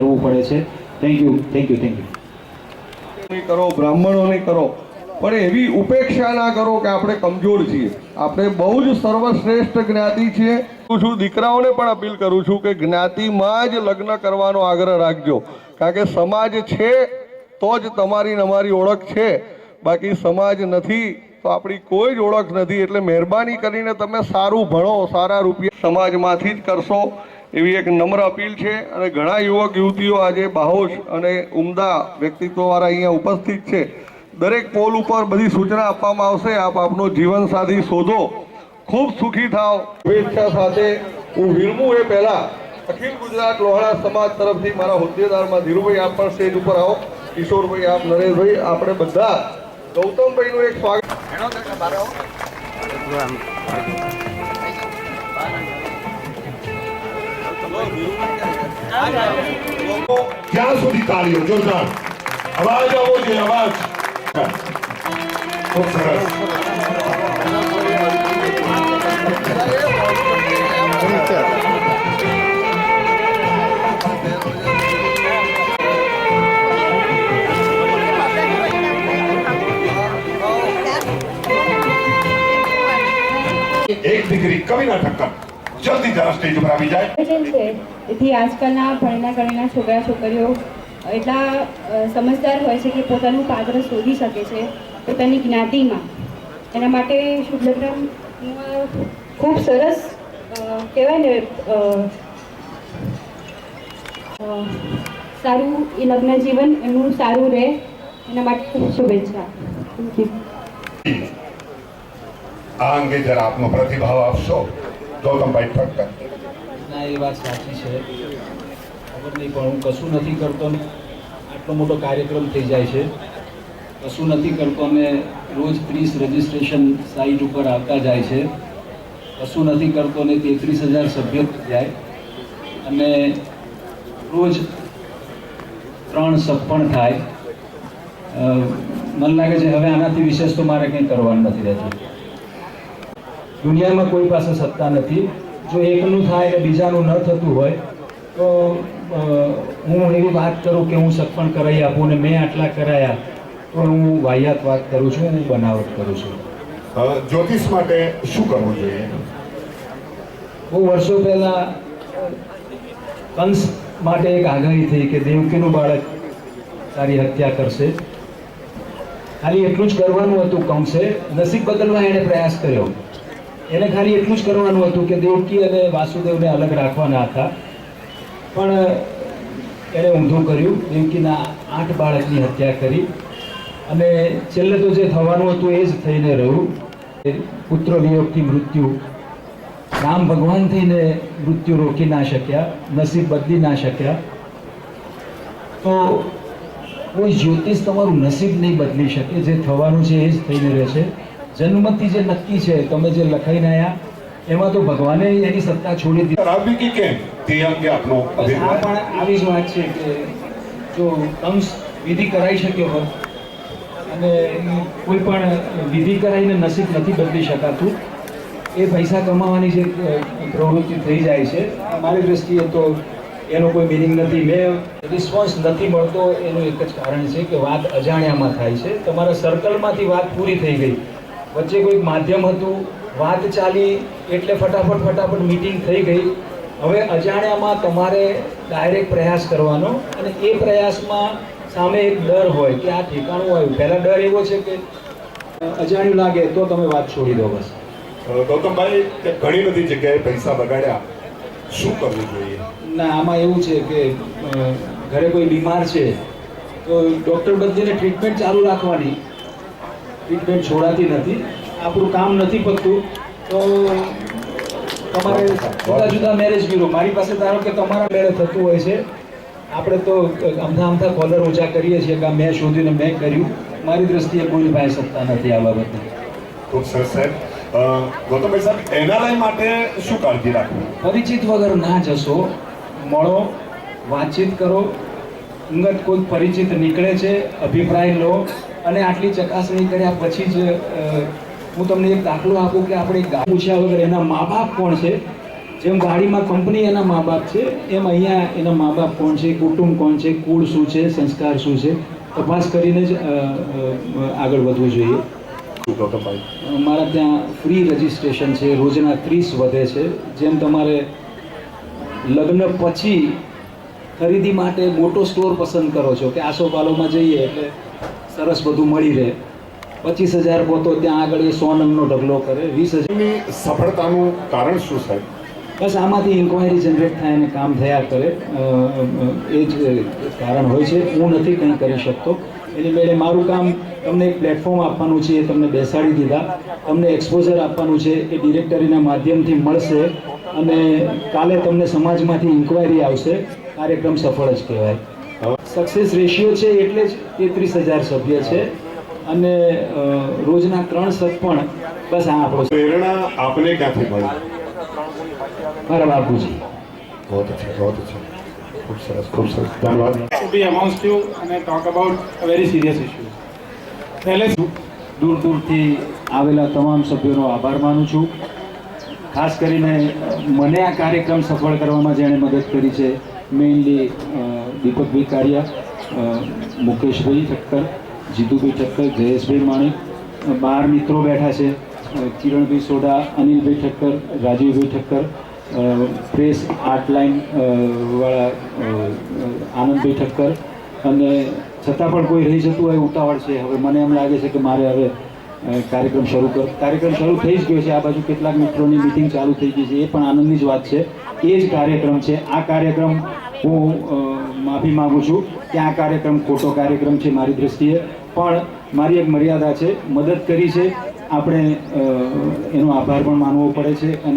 કરવું પડે છે। Thank you thank you thank you. કરો બ્રાહ્મણોને કરો, પણ એવી ઉપેક્ષા ના કરો કે આપણે કમજોર છીએ। આપણે બહુ જ સર્વશ્રેષ્ઠ જ્ઞાતિ છીએ। છું દીકરાઓને પણ અપીલ કરું છું કે જ્ઞાતિમાં જ લગ્ન કરવાનો આગ્રહ રાખજો, કારણ કે સમાજ છે તો જ તમારી ને અમારી ઓળખ છે, બાકી સમાજ નથી તો આપણી કોઈ જ ઓળખ નથી। એટલે મહેરબાની કરીને તમે સારું ભણો, સારા રૂપિયા સમાજમાંથી જ કરશો એવી એક નમ્ર અપીલ છે। અને ઘણા યુવક યુવતીઓ આજે બાહોશ અને ઉમદા વ્યક્તિત્વવાળા અહીંયા ઉપસ્થિત છે। દરેક પોલ ઉપર બધી સૂચના આપવામાં આવશે। આપ આપનો જીવનસાથી શોધો, ખૂબ સુખી થાવ। શુભેચ્છા સાથે હું વિરમું એ પહેલા અખિલ ગુજરાત લોહાણા સમાજ તરફથી મારા હોદ્દેદારમાં ધીરુભાઈ આપ પણ સ્ટેજ ઉપર આવો, કિશોરભાઈ આપ, નરેશભાઈ, આપણે બધા ગૌતમભાઈનું એક સ્વાગત। ક્યાં સુધી તાળીઓ જોરદાર અવાજ આવવો જોઈએ, અવાજ ખૂબ સરસ। એક દીકરી કવિના ઠક્કર જલ્દી જરા સ્ટેજ ઉપર આવી જાય છે। તેથી આજકાલના ભણેલા ગણેલા છોકરા છોકરીઓ એટલા સમજદાર હોય છે કે પોતાનું પાત્ર શોધી શકે છે પોતાની જ્ઞાતિમાં। એના માટે શુભ લગ્ન ખૂબ સરસ કહેવાય ને, સારું એ લગ્ન જીવન એમનું સારું રહે એના માટે શુભેચ્છા। આ અંગે જરા આપનો પ્રતિભાવ આપશો ગૌતમભાઈ ઠક્કર। ના, એ વાત સાચી છે, ખબર નહીં પણ હું કશું નથી કરતો ને આટલો મોટો કાર્યક્રમ થઈ જાય છે, કશું નથી કરતો ને રોજ 30 રજિસ્ટ્રેશન સાઇટ ઉપર આવતા જાય છે, કશું નથી કરતો ને 33,000 સભ્ય જાય અને રોજ 3 સપણ થાય। મને લાગે છે હવે આનાથી વિશેષ તો મારે કંઈ કરવાનું નથી રહેતું। દુનિયામાં કોઈ પાસે સત્તા નથી, જો એકનું થાય અને બીજાનું ન થતું હોય તો હું એવી વાત કરું કે હું સત્પણ કરાવી આપું ને મેં આટલા કરાયા તો હું વાહિયાત વાત કરું છું, હું બનાવટ કરું છું। જ્યોતિષ માટે શું કરવું જોઈએ? બહુ વર્ષો પહેલા કંસ માટે એક આગાહી થઈ કે દેવકીનું બાળક તારી હત્યા કરશે। ખાલી એટલું જ કરવાનું હતું કંસે, નસીબ બદલવા એણે પ્રયાસ કર્યો। એને ખાલી એટલું જ કરવાનું હતું કે દેવકી અને વાસુદેવને અલગ રાખવાના હતા, પણ એણે ઊંધું કર્યું। દેવકીના 8 બાળકની હત્યા કરી અને છેલ્લે તો જે થવાનું હતું એ જ થઈને રહ્યું। પુત્ર વિયોગથી મૃત્યુ, રામ ભગવાન થઈને મૃત્યુ રોકી ના શક્યા, નસીબ બદલી ના શક્યા। તો કોઈ જ્યોતિષ તમારું નસીબ નહીં બદલી શકે, જે થવાનું છે એ જ થઈને રહેશે। જન્મથી જે નક્કી છે, તમે જે લખાઈને આવ્યા એમાં તો ભગવાને એની સત્તા છોડી દીધી। રાબી કે કેમ તે અંગે આપનો બસ આ પણ આવી જ વાત છે કે જો કંસ વિધિ કરાવી શક્યો હોત અને કોઈ પણ વિધિ કરાવીને નસીબ નથી બદલી શકાતું, એ પૈસા કમાવાની જે પ્રવૃત્તિ થઈ જાય છે મારી દ્રષ્ટિએ તો એનો કોઈ મિનિંગ નથી। મેં રિસ્પોન્સ નથી મળતો એનું એક જ કારણ છે કે વાત અજાણ્યામાં થાય છે। તમારા સર્કલમાંથી વાત પૂરી થઈ ગઈ, વચ્ચે કોઈ માધ્યમ હતું, વાત ચાલી એટલે ફટાફટ મીટિંગ થઈ ગઈ। હવે અજાણ્યામાં તમારે ડાયરેક્ટ પ્રયાસ કરવાનો અને એ પ્રયાસમાં સામે એક ડર હોય કે આ ઠેકાણું આવ્યું। પહેલાં ડર એવો છે કે અજાણ્યું લાગે તો તમે વાત છોડી દો બસ। ગૌતમભાઈ ઘણી બધી જગ્યાએ પૈસા બગાડ્યા, શું કરવું જોઈએ? ના, આમાં એવું છે કે ઘરે કોઈ બીમાર છે તો ડૉક્ટર બદલીને ટ્રીટમેન્ટ ચાલુ રાખવાની, ટ્રીટમેન્ટ છોડાતી નથી। આપણું કામ નથી પતતું તો તમારે જુદા જુદા મેરેજ બ્યુરો, મારી પાસે ધારો કે તમારા મેળે થતું હોય છે, આપણે તો અમથા કોલર ઊંચા કરીએ છીએ કે મેં શોધીને મેં કર્યું। મારી દ્રષ્ટિએ કોઈ પાસે સત્તા નથી આ બાબતે। ખૂબ સરસ સાહેબ। ગૌતમભાઈ સાહેબ, એનઆરઆઈ માટે શું કાળજી રાખવી? પરિચિત વગર ના જશો, મળો, વાતચીત કરો, અંગત કોઈ પરિચિત નીકળે છે, અભિપ્રાય લો અને આટલી ચકાસણી કર્યા પછી જ હું તમને એક દાખલો આપું કે આપણે પૂછ્યા વગર એના મા બાપ કોણ છે જેમ ગાડીમાં કંપની એના મા બાપ છે, એમ અહીંયા એના મા બાપ કોણ છે, કુટુંબ કોણ છે, કુળ શું છે, સંસ્કાર શું છે, તપાસ કરીને જ આગળ વધવું જોઈએ. મારા ત્યાં ફ્રી રજિસ્ટ્રેશન છે, રોજના 30 વધે છે. જેમ તમારે લગ્ન પછી ખરીદી માટે મોટો સ્ટોર પસંદ કરો છો કે આસોપાલોમાં જઈએ એટલે સરસ બધું મળી રહે, 25,000 પોતો ત્યાં આગળ એ 100 નંગનો ઢગલો કરે, 20,000. ની સફળતાનું કારણ શું સાહેબ? બસ આમાંથી ઇન્ક્વાયરી જનરેટ થાય અને કામ થયા કરે, એ જ કારણ હોય છે. હું નથી કંઈ કરી શકતો. એની મેળે મારું કામ તમને એક પ્લેટફોર્મ આપવાનું છે, એ તમને બેસાડી દીધા, તમને એક્સપોઝર આપવાનું છે, એ ડિરેક્ટરીના માધ્યમથી મળશે અને કાલે તમને સમાજમાંથી ઇન્ક્વાયરી આવશે. કાર્યક્રમ સફળ જ કહેવાય. સક્સેસ રેશિયો છે એટલે જ 33,000 સભ્ય છે અને રોજના 3 સત્પણ. બસ આ આપણો પ્રેરણા આપને ક્યાંથી મળી? મારા બાપુજી. બહુ અચ્છા, બહુ અચ્છા. ખૂબ સરસ, ખૂબ સરસ. ધન્યવાદ. to be amongst you and I talk about a very serious issue. પહેલે દૂર દૂરથી આવેલા તમામ સભ્યોનો આભાર માનું છું. ખાસ કરીને મને આ કાર્યક્રમ સફળ કરવામાં જેણે મદદ કરી છે, મેઇનલી દીપકભાઈ કારિયા, મુકેશભાઈ ઠક્કર, જીતુભાઈ ઠક્કર, જયેશભાઈ માણેક, બાર મિત્રો બેઠા છે, કિરણભાઈ સોઢા, અનિલભાઈ ઠક્કર, રાજીવભાઈ ઠક્કર, પ્રેસ આર્ટ લાઇન વાળા આનંદભાઈ ઠક્કર. અને છતાં પણ કોઈ રહી જતું હોય ઉતાવળ છે, હવે મને એમ લાગે છે કે મારે હવે કાર્યક્રમ શરૂ થઈ જ ગયો છે. આ બાજુ કેટલાક મિત્રોની મિટિંગ ચાલુ થઈ ગઈ છે, એ પણ આનંદની જ વાત છે. એ જ કાર્યક્રમ છે આ કાર્યક્રમ. હું માફી માગું છું કે આ કાર્યક્રમ ખોટો કાર્યક્રમ છે મારી દૃષ્ટિએ, પણ મારી એક મર્યાદા છે. મદદ કરી છે, આપણે એનો આભાર પણ માનવો પડે છે. અને